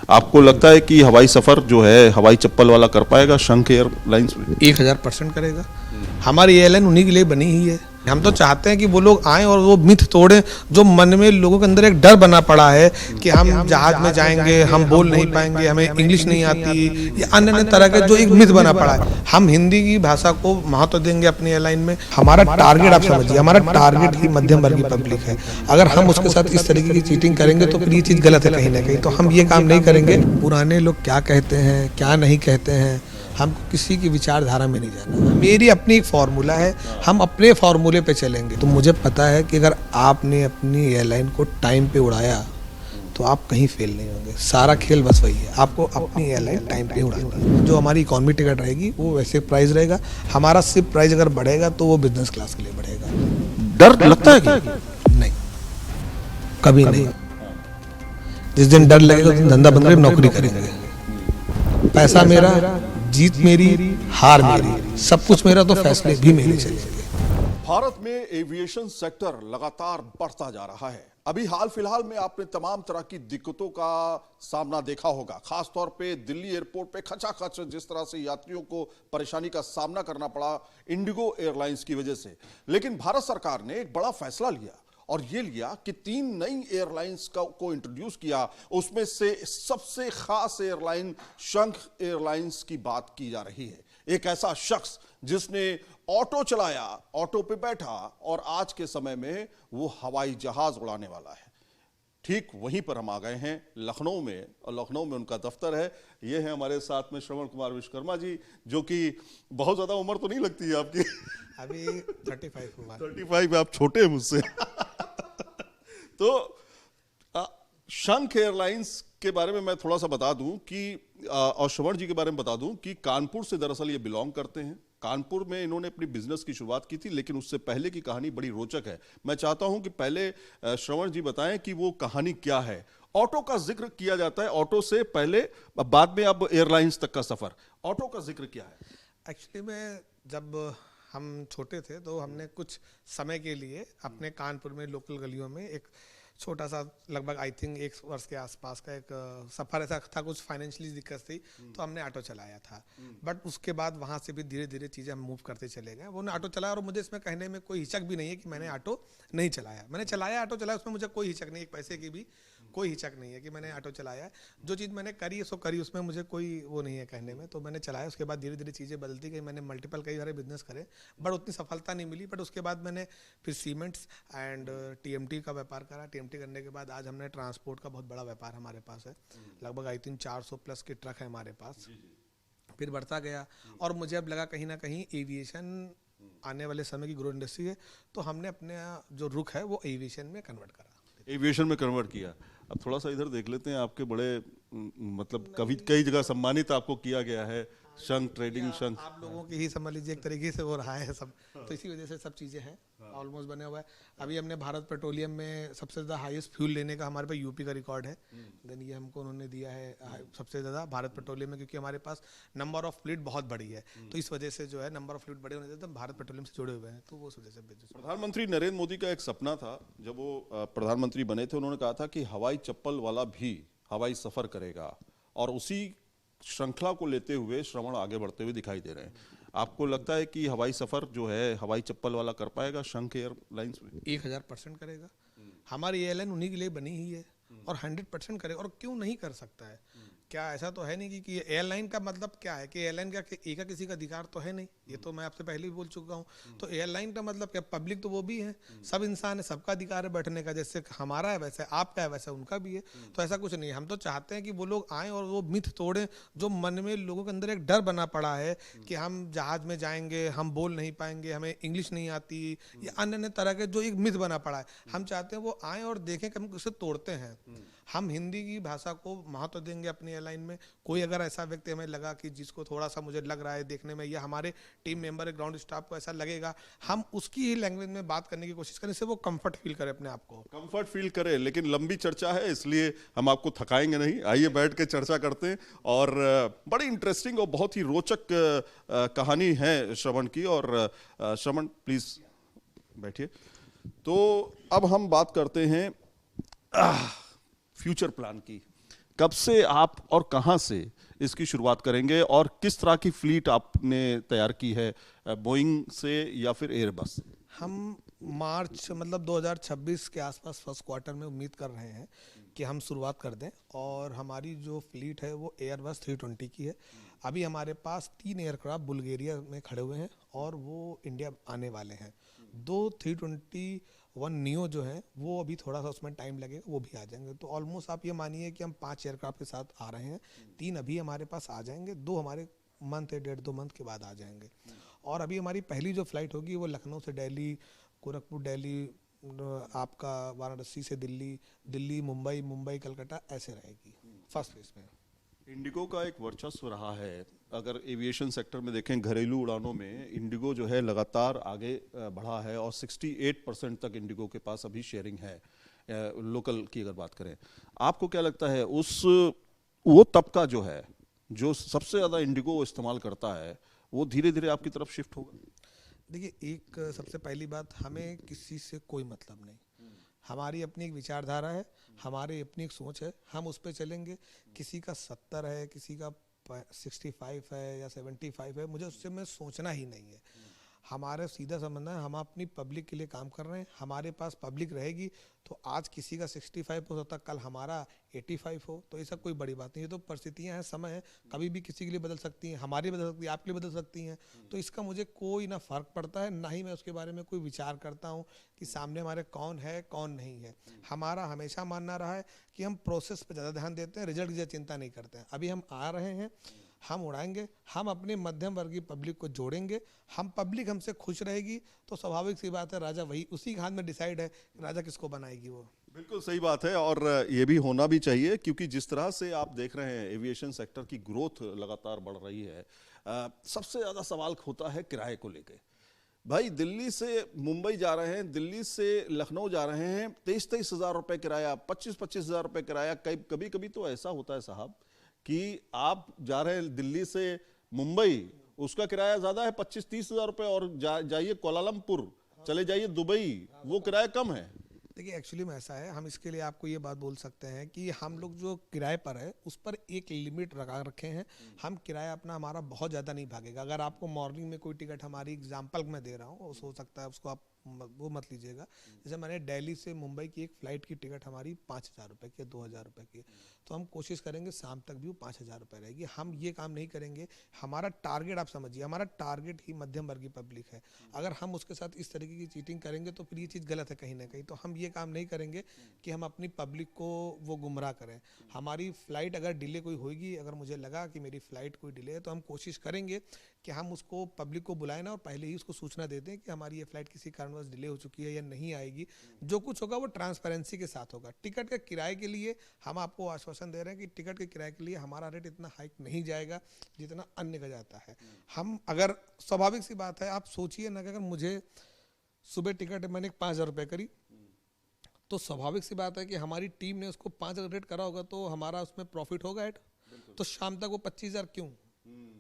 आपको लगता है कि हवाई सफर जो है हवाई चप्पल वाला कर पाएगा शंख एयरलाइंस में? 1000% करेगा। हमारी एयरलाइन उन्हीं के लिए बनी ही है। हम तो चाहते हैं कि वो लोग आएं और वो मिथ तोड़ें जो मन में लोगों के अंदर एक डर बना पड़ा है कि हम जहाज में जाएंगे, हम बोल नहीं पाएंगे, हमें इंग्लिश नहीं आती, या अन्य अन्य तरह के जो एक मिथ बना पड़ा है। हम हिंदी की भाषा को महत्व देंगे अपनी एयरलाइन में। हमारा टारगेट आप समझिए, हमारा टारगेट ही मध्यम वर्गीय पब्लिक है। अगर हम उसके साथ इस तरीके की चीटिंग करेंगे तो फिर ये चीज़ गलत है कहीं ना कहीं। तो हम ये काम नहीं करेंगे। पुराने लोग क्या कहते हैं, क्या नहीं कहते हैं, हमको किसी की विचारधारा में नहीं जाना। मेरी अपनी एक फार्मूला है, हम अपने फार्मूले पे चलेंगे। तो मुझे पता है कि अगर आपने अपनी एयरलाइन को टाइम पे उड़ाया तो आप कहीं फेल नहीं होंगे। सारा खेल बस वही है, आपको अपनी एयरलाइन टाइम पे उड़ानी है। जो हमारी इकोनॉमी टिकट रहेगी वो वैसे प्राइस रहेगा। हमारा सिर्फ प्राइस अगर बढ़ेगा तो वो बिजनेस क्लास के लिए बढ़ेगा। डर लगता है कि नहीं, कभी नहीं। जिस दिन डर लगेगा उस दिन धंधा बंद करके नौकरी करेंगे। पैसा मेरा, जीत मेरी, हार मेरी, सब कुछ मेरा, तो फैसले भी मेरे चलेंगे। भारत में एविएशन सेक्टर लगातार बढ़ता जा रहा है। अभी हाल फिलहाल में आपने तमाम तरह की दिक्कतों का सामना देखा होगा। खासतौर पे दिल्ली एयरपोर्ट पे खचाखच जिस तरह से यात्रियों को परेशानी का सामना करना पड़ा इंडिगो एयरलाइंस की वजह से। लेकिन भारत सरकार ने एक बड़ा फैसला लिया और ये लिया कि 3 नई एयरलाइंस को इंट्रोड्यूस किया। उसमें से सबसे खास एयरलाइन शंख एयरलाइंस की बात की जा रही है। एक ऐसा शख्स जिसने ऑटो चलाया, ऑटो पे बैठा और आज के समय में वो हवाई जहाज उड़ाने वाला है। ठीक वहीं पर हम आ गए हैं लखनऊ में, और लखनऊ में उनका दफ्तर है। ये है हमारे साथ में श्रवण कुमार विश्वकर्मा जी, जो कि बहुत ज्यादा उम्र तो नहीं लगती है आपकी? अभी 35 हुआ। 35? आप छोटे हैं मुझसे। तो शंख एयरलाइंस के बारे में मैं थोड़ा सा बता दूं कि और श्रवण जी के बारे में बता दूं कि कानपुर से दरअसल ये बिलोंग करते हैं। कानपुर में इन्होंने अपनी बिजनेस की शुरुआत की थी, लेकिन उससे पहले की कहानी बड़ी रोचक है। मैं चाहता हूं कि पहले श्रवण जी बताएं कि वो कहानी क्या है। ऑटो का जिक्र किया जाता है, ऑटो से पहले, बाद में अब एयरलाइंस तक का सफर। ऑटो का जिक्र क्या है? एक्चुअली में जब हम छोटे थे तो हमने कुछ समय के लिए अपने कानपुर में लोकल गलियों में एक छोटा सा, लगभग आई थिंक 1 वर्ष के आसपास का एक सफ़र ऐसा था। कुछ फाइनेंशियली दिक्कत थी तो हमने ऑटो चलाया था। बट उसके बाद वहाँ से भी धीरे धीरे चीज़ें हम मूव करते चले गए। वो ऑटो चलाया और मुझे इसमें कहने में कोई हिचक भी नहीं है कि मैंने ऑटो नहीं चलाया। मैंने चलाया, ऑटो चलाया, उसमें मुझे कोई हिचक नहीं, एक पैसे की भी कोई हिचक नहीं है कि मैंने ऑटो चलाया। जो चीज़ मैंने करी सो करी, उसमें मुझे कोई वो नहीं है कहने में। तो मैंने चलाया, उसके बाद धीरे धीरे चीज़ें बदलती गई। मैंने मल्टीपल कई सारे बिजनेस करे, बट उतनी सफलता नहीं मिली। बट उसके बाद मैंने फिर सीमेंट्स एंड टीएमटी का व्यापार करा। टीएमटी करने के बाद आज हमने ट्रांसपोर्ट का बहुत बड़ा व्यापार हमारे पास है। लगभग आई थिंक 400 प्लस के ट्रक है हमारे पास। फिर बढ़ता गया और मुझे अब लगा कहीं ना कहीं एविएशन आने वाले समय की ग्रो इंडस्ट्री है, तो हमने अपने जो रुख है वो एविएशन में कन्वर्ट करा। एविएशन में कन्वर्ट किया। अब थोड़ा सा इधर देख लेते हैं। आपके बड़े मतलब कई जगह सम्मानित आपको किया गया है। शंख ट्रेडिंग, शंख आप लोगों की ही समझ लीजिए एक तरीके से वो रहा है सब। तो इसी वजह से सब चीज़ें हैं ऑलमोस्ट बने हुआ है। अभी हमने भारत पेट्रोलियम में सबसे ज़्यादा हाईएस्ट फ्यूल लेने का हमारे पास यूपी का रिकॉर्ड है। देन ये हमको उन्होंने दिया है सबसे ज़्यादा भारत पेट्रोलियम में, क्योंकि हमारे पास नंबर ऑफ फ्लीट बहुत बड़ी है। तो इस वजह से जो है नंबर ऑफ फ्लीट बड़े होने से हम भारत पेट्रोलियम से जुड़े हुए हैं। तो वो वजह से प्रधानमंत्री नरेंद्र मोदी का एक सपना था, जब वो प्रधानमंत्री बने थे, उन्होंने कहा था कि हवाई चप्पल वाला भी हवाई सफर करेगा, और उसी श्रृंखला को लेते हुए श्रवण आगे बढ़ते हुए दिखाई दे रहे हैं। आपको लगता है कि हवाई सफर जो है हवाई चप्पल वाला कर पाएगा शंख एयरलाइंस में? 1000% करेगा। हमारी एयरलाइन उन्हीं के लिए बनी ही है और 100% करेगा। और क्यों नहीं कर सकता है? क्या ऐसा तो है नहीं कि एयरलाइन का मतलब क्या है कि एयरलाइन का एक किसी का अधिकार तो है नहीं। ये तो मैं आपसे पहले भी बोल चुका हूँ। तो एयरलाइन का मतलब क्या? पब्लिक तो वो भी है, सब इंसान है, सबका अधिकार है बैठने का। जैसे हमारा है वैसे आपका है, वैसे उनका भी है। तो ऐसा कुछ नहीं है। हम तो चाहते हैं कि वो लोग आएँ और वो मिथ तोड़ें जो मन में लोगों के अंदर एक डर बना पड़ा है कि हम जहाज में जाएंगे, हम बोल नहीं पाएंगे, हमें इंग्लिश नहीं आती, या अन्य अन्य तरह के जो एक मिथ बना पड़ा है। हम चाहते हैं वो आएँ और देखें कि हम उसे तोड़ते हैं। हम हिंदी की भाषा को महत्व देंगे अपनी एयरलाइन में। कोई अगर ऐसा व्यक्ति हमें लगा कि जिसको थोड़ा सा मुझे लग रहा है देखने में, या हमारे टीम मेंबर ग्राउंड स्टाफ को ऐसा लगेगा, हम उसकी ही लैंग्वेज में बात करने की कोशिश करें, इससे वो कंफर्ट फील करे, अपने आप को कंफर्ट फील करे। लेकिन लंबी चर्चा है, इसलिए हम आपको थकाएंगे नहीं। आइए बैठ के चर्चा करते हैं। और बड़ी इंटरेस्टिंग और बहुत ही रोचक कहानी है श्रवण की। और श्रवण प्लीज बैठिए। तो अब हम बात करते हैं फ्यूचर प्लान की कब से आप और कहां से इसकी शुरुआत करेंगे और किस तरह की फ्लीट आपने तैयार की है, बोइंग से या फिर एयरबस से? हम मार्च मतलब 2026 के आसपास फर्स्ट क्वार्टर में उम्मीद कर रहे हैं कि हम शुरुआत कर दें। और हमारी जो फ्लीट है वो एयरबस 320 की है। अभी हमारे पास 3 एयरक्राफ्ट बुल्गारिया में खड़े हुए हैं और वो इंडिया आने वाले हैं। 2 321 नियो जो हैं वो अभी थोड़ा सा उसमें टाइम लगेगा, वो भी आ जाएंगे। तो ऑलमोस्ट आप ये मानिए कि हम 5 एयरक्राफ्ट के साथ आ रहे हैं। 3 अभी हमारे पास आ जाएंगे, 2 हमारे मंथ या 1.5-2 मंथ के बाद आ जाएंगे। और अभी हमारी पहली जो फ्लाइट होगी वो लखनऊ से दिल्ली, गोरखपुर दिल्ली, आपका वाराणसी से दिल्ली, दिल्ली मुंबई, मुंबई कलकत्ता, ऐसे रहेगी फर्स्ट फेज में। इंडिगो का एक वर्चस्व रहा है, अगर एविएशन सेक्टर में देखें घरेलू उड़ानों में इंडिगो जो है लगातार आगे बढ़ा है और 68% तक इंडिगो के पास अभी शेयरिंग है, लोकल की अगर बात करें। आपको क्या लगता है वो तबका जो है जो सबसे ज़्यादा इंडिगो इस्तेमाल करता है वो धीरे धीरे आपकी तरफ शिफ्ट होगा? देखिए, एक सबसे पहली बात, हमें किसी से कोई मतलब नहीं। हमारी अपनी एक विचारधारा है, हमारी अपनी एक सोच है, हम उस पर चलेंगे। किसी का 70 है, किसी का 65 है या 75 है, मुझे उससे में सोचना ही नहीं है। हमारा सीधा संबंध है, हम अपनी पब्लिक के लिए काम कर रहे हैं। हमारे पास पब्लिक रहेगी तो आज किसी का 65 हो सकता है, कल हमारा 85 हो, तो ऐसा कोई बड़ी बात नहीं। ये तो परिस्थितियां हैं, समय है, कभी भी किसी के लिए बदल सकती हैं, हमारी बदल सकती है, आपके लिए बदल सकती हैं। तो इसका मुझे कोई ना फर्क पड़ता है, ना ही मैं उसके बारे में कोई विचार करता हूँ कि सामने हमारे कौन है कौन नहीं है। हमारा हमेशा मानना रहा है कि हम प्रोसेस पर ज़्यादा ध्यान देते हैं, रिजल्ट की चिंता नहीं करते हैं। अभी हम आ रहे हैं, हम उड़ाएंगे, हम अपने मध्यम वर्गीय पब्लिक को जोड़ेंगे। हम पब्लिक हमसे खुश रहेगी तो स्वाभाविक सी बात है, राजा वही उसी के हाथ में डिसाइड है कि राजा किसको बनाएगी वो। बिल्कुल सही बात है और ये भी होना भी चाहिए, क्योंकि जिस तरह से आप देख रहे हैं एविएशन सेक्टर की ग्रोथ लगातार बढ़ रही है। सबसे ज़्यादा सवाल होता है किराए को लेके। भाई दिल्ली से मुंबई जा रहे हैं, दिल्ली से लखनऊ जा रहे हैं, 23-23 हज़ार रुपये किराया, 25-25 हज़ार रुपये किराया। कभी कभी तो ऐसा होता है साहब कि आप जा रहे हैं दिल्ली से मुंबई, उसका किराया ज़्यादा है 25-30 हज़ार रुपये, और जाइए कोलालमपुर, चले जाइए दुबई, वो किराया कम है। देखिए, एक्चुअली में ऐसा है, हम इसके लिए आपको ये बात बोल सकते हैं कि हम लोग जो किराए पर है उस पर एक लिमिट लगा रखे हैं। हम किराया अपना हमारा बहुत ज़्यादा नहीं भागेगा। अगर आपको मॉर्निंग में कोई टिकट, हमारी एग्जांपल मैं दे रहा हूँ, हो सकता है उसको आप वो मत लीजिएगा। जैसे मैंने दिल्ली से मुंबई की एक फ़्लाइट की टिकट हमारी 5,000 रुपये की, 2,000 रुपये की, तो हम कोशिश करेंगे शाम तक भी वो 5,000 रुपये रहेगी। हम ये काम नहीं करेंगे। हमारा टारगेट आप समझिए, हमारा टारगेट ही मध्यम वर्गीय पब्लिक है। अगर हम उसके साथ इस तरीके की चीटिंग करेंगे तो फिर ये चीज़ गलत है कहीं ना कहीं। तो हम ये काम नहीं करेंगे कि हम अपनी पब्लिक को वो गुमराह करें। हमारी फ़्लाइट अगर डिले कोई होगी, अगर मुझे लगा कि मेरी फ़्लाइट कोई डिले है, तो हम कोशिश करेंगे कि हम उसको पब्लिक को बुलाएं ना, और पहले ही उसको सूचना दे दें कि हमारी ये फ़्लाइट किसी कारणवश डिले हो चुकी है या नहीं आएगी। जो कुछ होगा वो ट्रांसपेरेंसी के साथ होगा। टिकट के किराए के लिए हम आपको आश्वासन दे रहे हैं कि टिकट के किराए के लिए हमारा रेट इतना हाइक नहीं जाएगा जितना अन्य का जाता है। हम अगर, स्वाभाविक सी बात है, आप सोचिए ना कि अगर मुझे सुबह टिकट मैंने 5,000 रुपये करी, तो स्वाभाविक सी बात है कि हमारी टीम ने उसको 5,000 रेट करा होगा तो हमारा उसमें प्रॉफिट होगा ऐड। तो शाम तक वो 25,000 क्यों?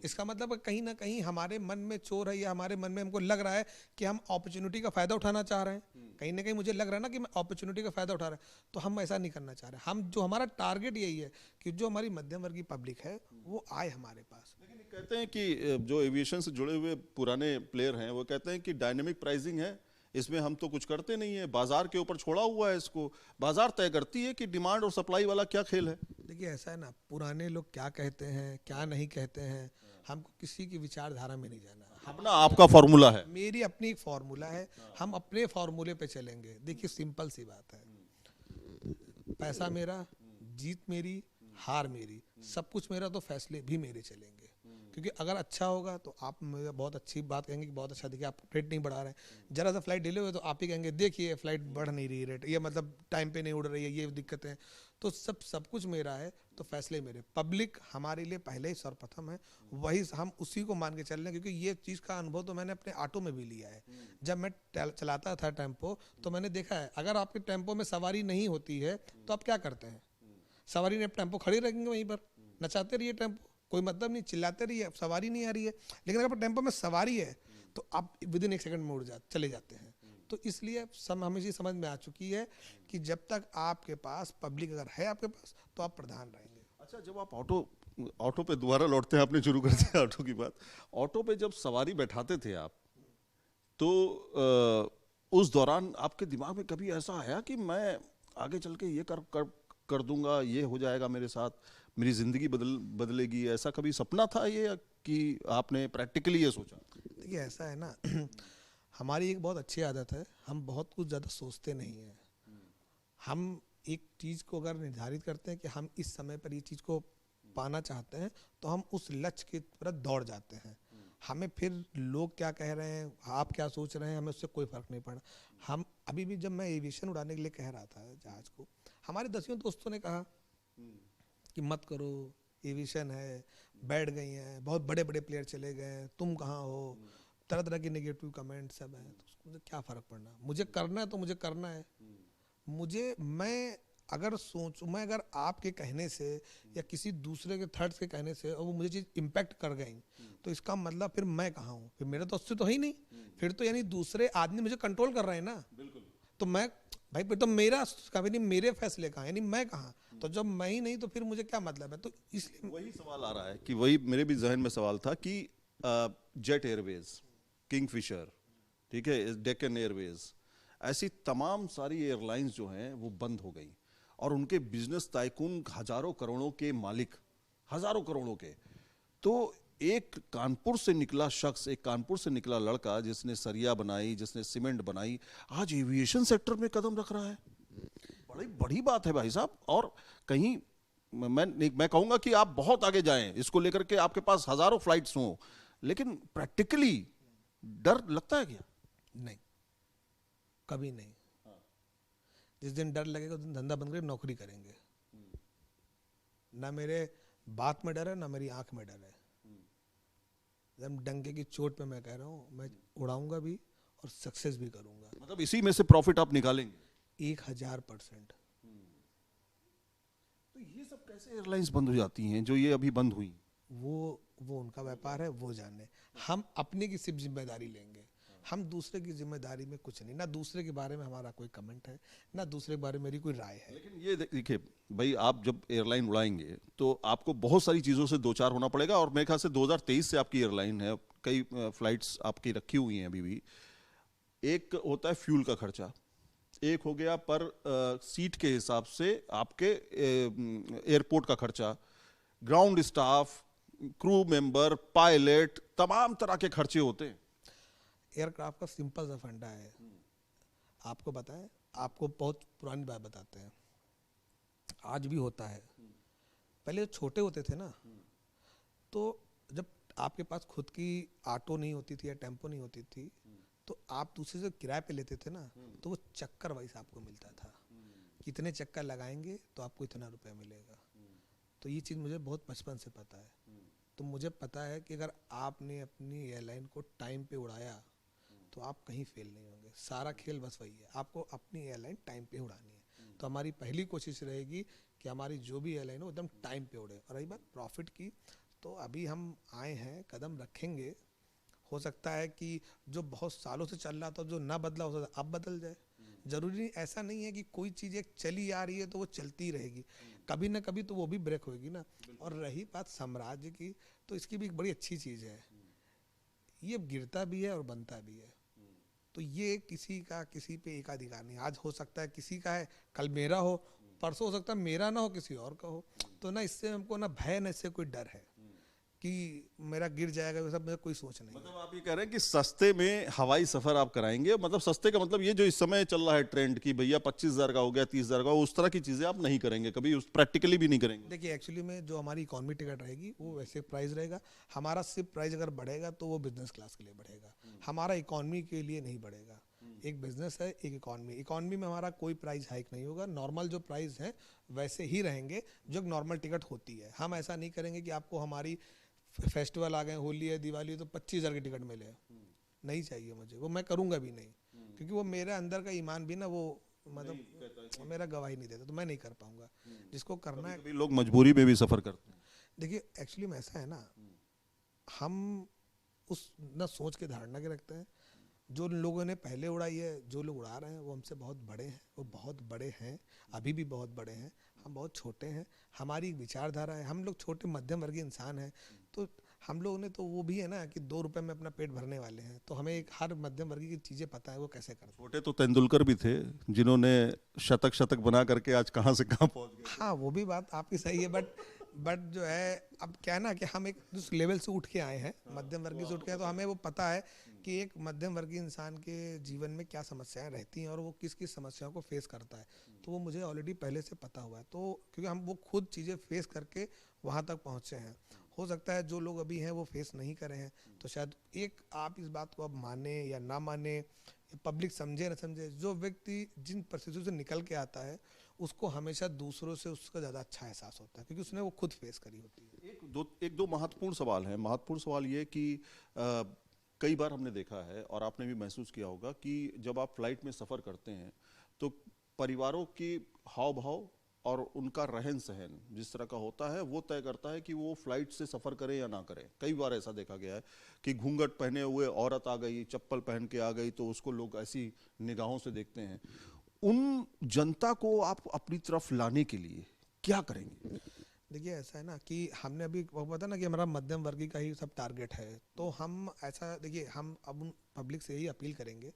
इसका मतलब कहीं ना कहीं हमारे मन में चोर है, या हमारे मन में हमको लग रहा है कि हम अपॉर्चुनिटी का फायदा उठाना चाह रहे हैं। कहीं ना कहीं मुझे लग रहा है ना कि मैं अपॉर्चुनिटी का फायदा उठा रहा है, तो हम ऐसा नहीं करना चाह रहे। हम जो हमारा टारगेट यही है कि जो हमारी मध्यम वर्गीय पब्लिक है वो आए हमारे पास। लेकिन कहते हैं कि जो एविएशन से जुड़े हुए पुराने प्लेयर हैं वो कहते हैं कि डायनेमिक प्राइसिंग है, इसमें हम तो कुछ करते नहीं है, बाजार के ऊपर छोड़ा हुआ है, इसको बाजार तय करती है कि डिमांड और सप्लाई वाला क्या खेल है। देखिए, ऐसा है ना, पुराने लोग क्या कहते हैं क्या नहीं कहते हैं, हमको किसी की विचारधारा में नहीं जाना। अपना आपका फॉर्मूला है। मेरी अपनी एक फॉर्मूला है, हम अपने फॉर्मूले पे चलेंगे। देखिए, सिंपल सी बात है, पैसा मेरा, जीत मेरी, हार मेरी, सब कुछ मेरा, तो फैसले भी मेरे चलेंगे। क्योंकि अगर अच्छा होगा तो आप मुझे बहुत अच्छी बात कहेंगे कि बहुत अच्छा, देखिए आप रेट नहीं बढ़ा रहे हैं। जरा सा फ्लाइट डिले हुए तो आप ही कहेंगे देखिए फ्लाइट बढ़ नहीं रही रेट, ये मतलब टाइम पे नहीं उड़ रही है, ये दिक्कतें हैं। तो सब कुछ मेरा है, तो फैसले मेरे। पब्लिक हमारे लिए पहले ही सर्वप्रथम है, वही हम उसी को मान के चल रहे हैं। क्योंकि ये चीज़ का अनुभव तो मैंने अपने ऑटो में भी लिया है। जब मैं चलाता था टेम्पो, तो मैंने देखा है अगर आपके टेम्पो में सवारी नहीं होती है तो आप क्या करते हैं? सवारी ने टेम्पो खड़ी रखेंगे वहीं पर, नचाते रहिए टेम्पो, कोई मतलब नहीं, चिल्लाते रहिए, सवारी नहीं आ रही है। लेकिन अगर टेम्पो में सवारी है तो आप विदिन 1 सेकंड में चले जाते हैं। तो इसलिए हमें ये समझ में आ चुकी है कि जब तक आपके पास पब्लिक अगर है आपके पास, तो आप प्रधान रहेंगे। अच्छा, जब आप ऑटो पे दोबारा लौटते हैं, आपने शुरू कर दिया ऑटो की बात। ऑटो पे जब सवारी बैठाते थे आप, तो उस दौरान आपके दिमाग में कभी ऐसा आया कि मैं आगे चल के ये कर दूंगा, ये हो जाएगा मेरे साथ, मेरी जिंदगी बदलेगी, ऐसा कभी सपना था ये कि आपने प्रैक्टिकली ये सोचा? देखिए ऐसा है ना हमारी एक बहुत अच्छी आदत है, हम बहुत कुछ ज़्यादा सोचते नहीं हैं। हम एक चीज़ को अगर निर्धारित करते हैं कि हम इस समय पर ये चीज़ को पाना चाहते हैं, तो हम उस लक्ष्य की तरफ दौड़ जाते हैं। हमें फिर लोग क्या कह रहे हैं, आप क्या सोच रहे हैं, हमें उससे कोई फर्क नहीं पड़ा। हम अभी भी, जब मैं एविएशन उड़ाने के लिए कह रहा था जहाज को, हमारे 10वीं दोस्तों ने कहा कि मत करो, एविएशन है, बैठ गई हैं, बहुत बड़े बड़े प्लेयर चले गए, तुम कहाँ हो, तरह तरह के नेगेटिव कमेंट सब हैं। तो उसको मुझे क्या फ़र्क पड़ना, मुझे करना है तो मुझे करना है। मैं अगर आपके कहने से या किसी दूसरे के थर्ड्स के कहने से और वो मुझे चीज़ इम्पैक्ट कर गई, तो इसका मतलब फिर मैं कहाँ हूँ, फिर मेरा तो अस्तित्व तो ही नहीं। फिर तो यानी दूसरे आदमी मुझे कंट्रोल कर रहे हैं ना। बिल्कुल। तो मैं, भाई फिर तो मेरा कभी नहीं, मेरे फैसले कहाँ, यानी मैं कहाँ। तो जब मैं ही नहीं तो फिर मुझे क्या मतलब है। तो इसलिए वही सवाल आ रहा है कि वही मेरे भी जहन में सवाल था कि जेट एयरवेज, किंगफिशर, ठीक है, डेक्कन एयरवेज, ऐसी तमाम सारी एयरलाइंस जो हैं वो बंद हो गई, और उनके बिजनेस टाइकून हजारों करोड़ों के मालिक, हजारों करोड़ों के। तो एक कानपुर से निकला शख्स, एक कानपुर से निकला लड़का जिसने सरिया बनाई, जिसने सीमेंट बनाई, आज एविएशन सेक्टर में कदम रख रहा है। बड़ी बड़ी बात है भाई साहब। और कहीं मैं कहूंगा कि आप बहुत आगे जाएं इसको लेकर के, आपके पास हजारों फ्लाइट्स हों, लेकिन प्रैक्टिकली डर लगता है क्या? नहीं, कभी नहीं। जिस दिन डर लगेगा उस दिन धंधा बंद करके नौकरी करेंगे। ना मेरे बात में डर है, ना मेरी आंख में डर है। एकदम डंके की चोट पे मैं कह रहा हूँ, मैं उड़ाऊंगा भी और सक्सेस भी करूंगा। मतलब इसी में से प्रॉफिट आप निकालेंगे? 1000%। तो ये सब कैसे एयरलाइंस बंद हो जाती हैं जो ये अभी बंद हुई? वो उनका व्यापार है, वो जाने। हम अपने की सिर्फ जिम्मेदारी लेंगे, हम दूसरे की जिम्मेदारी में कुछ नहीं। ना दूसरे के बारे में हमारा कोई कमेंट है, ना दूसरे के बारे में मेरी कोई राय है। लेकिन ये देखिए भाई, आप जब एयरलाइन उड़ाएंगे तो आपको बहुत सारी चीज़ों से दो चार होना पड़ेगा, और मेरे ख्याल से 2023 से आपकी एयरलाइन है, कई फ्लाइट्स आपकी रखी हुई हैं अभी भी। एक होता है फ्यूल का खर्चा, एक हो गया पर सीट के हिसाब से आपके एयरपोर्ट का खर्चा, ground staff, crew member, pilot, तमाम तरह के खर्चे होते हैं। एयरक्राफ्ट का सिंपल सा फंडा है, आपको पता है, आपको बहुत पुरानी बात बताते हैं, आज भी होता है। पहले जो छोटे होते थे ना, तो जब आपके पास खुद की ऑटो नहीं होती थी या टेम्पो नहीं होती थी, तो आप दूसरे से किराए पे लेते थे ना, तो वो चक्कर वाइज आपको मिलता था, कितने चक्कर लगाएंगे तो आपको इतना रुपया मिलेगा। तो ये चीज़ मुझे बहुत बचपन से पता है। तो मुझे पता है कि अगर आपने अपनी एयरलाइन को टाइम पे उड़ाया तो आप कहीं फेल नहीं होंगे। सारा खेल बस वही है, आपको अपनी एयरलाइन टाइम पे उड़ानी है। तो हमारी पहली कोशिश रहेगी कि हमारी जो भी एयरलाइन हो एकदम टाइम पे उड़े। और रही बात प्रॉफिट की, तो अभी हम आए हैं, कदम रखेंगे। हो सकता है कि जो बहुत सालों से चल रहा था, जो ना बदला, हो सकता है अब बदल जाए। जरूरी नहीं, ऐसा नहीं है कि कोई चीज़ एक चली आ रही है तो वो चलती रहेगी, कभी ना कभी तो वो भी ब्रेक होगी ना। और रही बात साम्राज्य की, तो इसकी भी एक बड़ी अच्छी चीज़ है, ये गिरता भी है और बनता भी है। तो ये किसी का किसी पे एकाधिकार नहीं। आज हो सकता है किसी का है, कल मेरा हो, परसों हो सकता है मेरा ना हो, किसी और का हो। तो ना इससे हमको ना भय, ना इससे कोई डर है कि मेरा गिर जाएगा, वैसा मुझे कोई सोच नहीं। मतलब आप ये कह रहे हैं कि सस्ते में हवाई सफर आप कराएंगे? मतलब सस्ते का मतलब ये जो इस समय चल रहा है ट्रेंड कि भैया 25,000 का हो गया, 30,000 का, उस तरह की चीजें आप नहीं करेंगे कभी, उस प्रैक्टिकली भी नहीं करेंगे? देखिए एक्चुअली में जो हमारी इकॉनमी टिकट रहेगी वो वैसे प्राइस रहेगा। हमारा सिर्फ प्राइस अगर बढ़ेगा तो वो बिजनेस क्लास के लिए बढ़ेगा, हमारा इकॉनमी के लिए नहीं बढ़ेगा। एक बिजनेस है, एक इकॉनमी। इकॉनमी में हमारा कोई प्राइस हाइक नहीं होगा, नॉर्मल जो प्राइस है वैसे ही रहेंगे जो नॉर्मल टिकट होती है। हम ऐसा नहीं करेंगे कि आपको हमारी फेस्टिवल आ गए, होली है, दिवाली है, तो 25,000 की टिकट मिले, नहीं चाहिए मुझे, वो मैं करूँगा भी नहीं। क्योंकि वो मेरे अंदर का ईमान भी ना, वो मतलब मेरा गवाही नहीं देता, तो मैं नहीं कर पाऊंगा। जिसको करना है, लोग मजबूरी में भी सफर करते हैं। देखिए एक्चुअली में ऐसा है ना, हम उस ना सोच के धारणा के रखते हैं। जो लोगों ने पहले उड़ाई है, जो लोग उड़ा रहे हैं, वो हमसे बहुत बड़े हैं, वो बहुत बड़े हैं, अभी भी बहुत बड़े हैं। हम बहुत छोटे हैं, हमारी एक विचारधारा है, हम लोग छोटे मध्यम वर्गीय इंसान हैं, तो हम लोगों ने तो वो भी है ना कि 2 रुपए में अपना पेट भरने वाले हैं, तो हमें एक हर मध्यम वर्गीय की चीज़ें पता है वो कैसे करते हैं। छोटे तो तेंदुलकर भी थे, जिन्होंने शतक शतक बना करके आज कहाँ से कहाँ पहुंच गए। हाँ, वो भी बात आपकी सही है, बट जो है अब क्या है ना कि हम एक जिस लेवल से उठ के आए हैं, मध्यम वर्गीय से उठ के आए, तो हमें वो पता है कि एक मध्यम वर्गीय इंसान के जीवन में क्या समस्याएं रहती हैं और वो किस किस समस्याओं को फेस करता है, तो वो मुझे ऑलरेडी पहले से पता हुआ है, तो क्योंकि हम वो खुद चीज़ें फेस करके वहाँ तक पहुँचे हैं। हो सकता है जो लोग अभी हैं वो फेस नहीं करे हैं, तो शायद एक आप इस बात को अब माने या ना माने, पब्लिक समझे ना समझे, जो व्यक्ति जिन परिस्थितियों से निकल के आता है उसको हमेशा दूसरों से उसका ज़्यादा अच्छा एहसास होता है, क्योंकि उसने वो खुद फेस करी होती है। एक दो महत्वपूर्ण सवाल हैं। महत्वपूर्ण सवाल ये कि कई बार हमने देखा है और आपने भी महसूस किया होगा कि जब आप फ्लाइट में सफ़र करते हैं तो परिवारों की हाव भाव और उनका रहन सहन जिस तरह का होता है वो तय करता है कि वो फ्लाइट से सफ़र करें या ना करें। कई बार ऐसा देखा गया है कि घूंघट पहने हुए औरत आ गई, चप्पल पहन के आ गई, तो उसको लोग ऐसी निगाहों से देखते हैं। उन जनता को आप अपनी तरफ लाने के लिए क्या करेंगे? देखिए ऐसा है ना कि हमने अभी वो पता ना कि हमारा मध्यम वर्गीय का ही सब टारगेट है, तो हम ऐसा देखिए हम अब उन पब्लिक से यही अपील करेंगे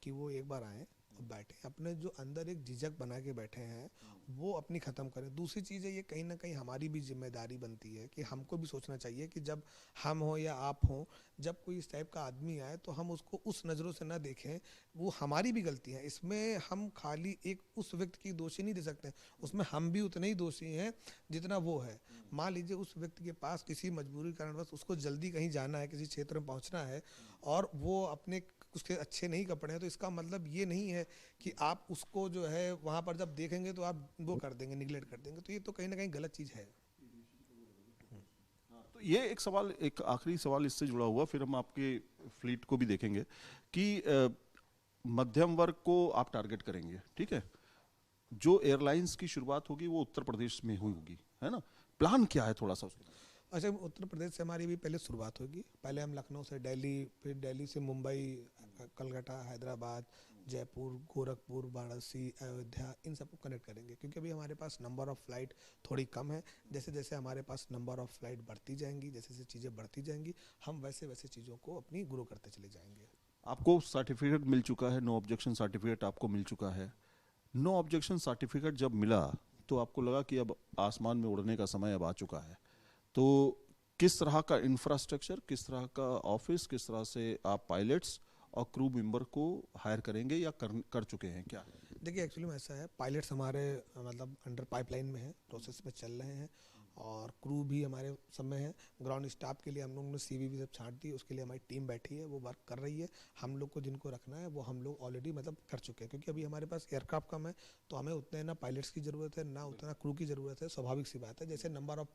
कि वो एक बार आएँ और बैठे, अपने जो अंदर एक झिझक बना के बैठे हैं वो अपनी ख़त्म करें। दूसरी चीज़ है, ये कहीं ना कहीं हमारी भी जिम्मेदारी बनती है कि हमको भी सोचना चाहिए कि जब हम हो या आप हो, जब कोई इस टाइप का आदमी आए तो हम उसको उस नज़रों से ना देखें, वो हमारी भी गलती है इसमें। हम खाली एक उस व्यक्ति की दोषी नहीं दे सकते, उसमें हम भी उतने ही दोषी हैं जितना वो है। मान लीजिए उस व्यक्ति के पास किसी मजबूरी कारणवश उसको जल्दी कहीं जाना है, किसी क्षेत्र में पहुंचना है, और वो अपने उसके अच्छे नहीं कपड़े हैं, तो इसका मतलब ये नहीं है कि आप उसको जो है वहाँ पर जब देखेंगे तो आप वो कर देंगे, निगलेक्ट कर देंगे, तो ये तो कहीं ना कहीं गलत चीज़ है। तो ये एक सवाल, एक आखिरी सवाल इससे जुड़ा हुआ, फिर हम आपके फ्लीट को भी देखेंगे कि मध्यम वर्ग को आप टारगेट करेंगे, ठीक है। जो एयरलाइंस की शुरुआत होगी वो उत्तर प्रदेश में हुई होगी, है ना? प्लान क्या है थोड़ा सा उसका? अच्छा, उत्तर प्रदेश से हमारी भी पहले शुरुआत होगी। पहले हम लखनऊ से दिल्ली, फिर दिल्ली से मुंबई, कलकत्ता, हैदराबाद, जयपुर, गोरखपुर, वाराणसी, अयोध्या, इन सबको कनेक्ट करेंगे, क्योंकि अभी हमारे पास नंबर ऑफ़ फ़्लाइट थोड़ी कम है। जैसे जैसे हमारे पास नंबर ऑफ़ फ़्लाइट बढ़ती जाएंगी, जैसे जैसे चीज़ें बढ़ती जाएंगी, हम वैसे वैसे चीज़ों को अपनी ग्रो करते चले जाएंगे। आपको सर्टिफिकेट मिल चुका है, नो ऑब्जेक्शन सर्टिफिकेट आपको मिल चुका है। नो ऑब्जेक्शन सर्टिफिकेट जब मिला तो आपको लगा कि अब आसमान में उड़ने का समय अब आ चुका है, तो किस तरह का इंफ्रास्ट्रक्चर, किस तरह का ऑफिस, किस तरह से आप पायलट्स और क्रू मेंबर को हायर करेंगे या कर चुके हैं क्या? देखिए एक्चुअली में ऐसा है, पायलट्स हमारे मतलब अंडर पाइपलाइन में है, प्रोसेस में चल रहे हैं, और क्रू भी हमारे सब में है। ग्राउंड स्टाफ के लिए हम लोग ने CV भी सब छांट दी, उसके लिए हमारी टीम बैठी है, वो वर्क कर रही है। हम लोग को जिनको रखना है वो हम लोग ऑलरेडी मतलब कर चुके हैं, क्योंकि अभी हमारे पास एयरक्राफ्ट कम है, तो हमें उतने ना पायलट्स की ज़रूरत है ना उतना क्रू की ज़रूरत है। स्वाभाविक सी बात है, जैसे नंबर ऑफ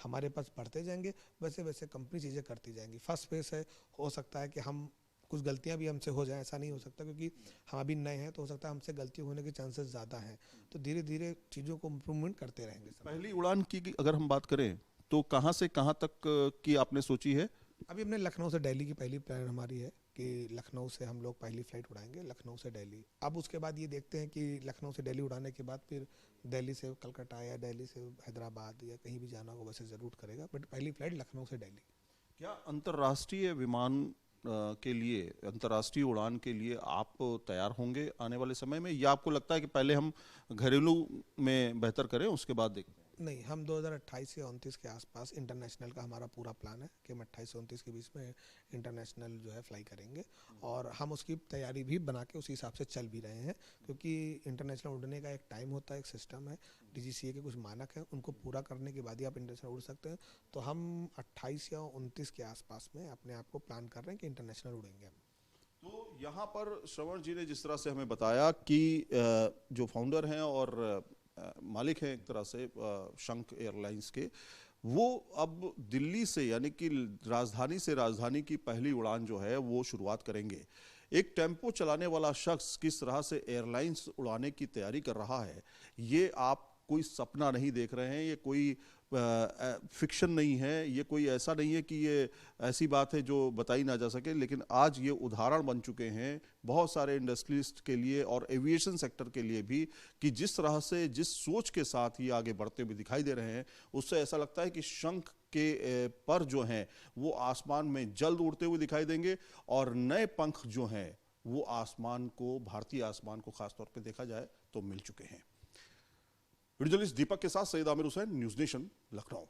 हमारे पास बढ़ते जाएंगे वैसे वैसे कंपनी चीज़ें करती जाएंगी। फर्स्ट फेस है, हो सकता है कि हम कुछ गलतियां भी हमसे हो जाए, ऐसा नहीं हो सकता, क्योंकि हम अभी नए हैं, तो हो सकता है हमसे गलती होने के चांसेस ज़्यादा हैं, तो धीरे धीरे चीज़ों को इम्प्रूवमेंट करते रहेंगे सब। पहली उड़ान की अगर हम बात करें तो कहाँ से कहाँ तक की आपने सोची है? अभी हमने लखनऊ से दिल्ली की पहली प्लान हमारी है कि लखनऊ से हम लोग पहली फ़्लाइट उड़ाएंगे, लखनऊ से दिल्ली। अब उसके बाद ये देखते हैं कि लखनऊ से दिल्ली उड़ाने के बाद फिर दिल्ली से कलकत्ता या दिल्ली से हैदराबाद या कहीं भी जाना होगा वैसे ज़रूर करेगा, बट पहली फ़्लाइट लखनऊ से दिल्ली। क्या अंतर्राष्ट्रीय विमान के लिए, अंतर्राष्ट्रीय उड़ान के लिए आप तैयार होंगे आने वाले समय में, या आपको लगता है कि पहले हम घरेलू में बेहतर करें उसके बाद देखते हैं? नहीं, हम 2028 या 29 के आसपास इंटरनेशनल का हमारा पूरा प्लान है कि हम 28 से 29 के बीच में इंटरनेशनल जो है फ्लाई करेंगे, और हम उसकी तैयारी भी बना के उसी हिसाब से चल भी रहे हैं, क्योंकि इंटरनेशनल उड़ने का एक टाइम होता है, एक सिस्टम है, DGCA के कुछ मानक हैं, उनको पूरा करने के बाद ही आप इंटरनेशनल उड़ सकते हैं। तो हम 28 या 29 के आसपास में अपने आप को प्लान कर रहे हैं कि इंटरनेशनल उड़ेंगे हम। तो यहाँ पर श्रवण जी ने जिस तरह से हमें बताया कि जो फाउंडर हैं और मालिक हैं एक तरह से शंख एयरलाइंस के, वो अब दिल्ली से यानी कि राजधानी से राजधानी की पहली उड़ान जो है वो शुरुआत करेंगे। एक टेम्पो चलाने वाला शख्स किस तरह से एयरलाइंस उड़ाने की तैयारी कर रहा है, ये आप कोई सपना नहीं देख रहे हैं, ये कोई फिक्शन नहीं है, ये कोई ऐसा नहीं है कि ये ऐसी बात है जो बताई ना जा सके, लेकिन आज ये उदाहरण बन चुके हैं बहुत सारे इंडस्ट्रियलिस्ट के लिए और एविएशन सेक्टर के लिए भी कि जिस तरह से, जिस सोच के साथ ये आगे बढ़ते हुए दिखाई दे रहे हैं, उससे ऐसा लगता है कि शंख के पर जो हैं वो आसमान में जल्द उड़ते हुए दिखाई देंगे और नए पंख जो हैं वो आसमान को, भारतीय आसमान को खासतौर पे देखा जाए तो मिल चुके हैं। वीडियो जर्नलिस्ट दीपक के साथ सैयद आमिर हुसैन, न्यूज नेशन, लखनऊ।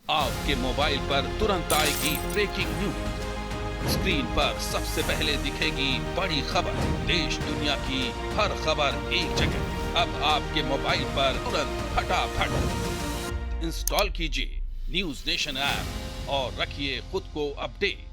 आपके मोबाइल पर तुरंत आएगी ब्रेकिंग न्यूज, स्क्रीन पर सबसे पहले दिखेगी बड़ी खबर, देश दुनिया की हर खबर एक जगह। अब आपके मोबाइल पर तुरंत फटाफट इंस्टॉल कीजिए न्यूज नेशन ऐप और रखिए खुद को अपडेट।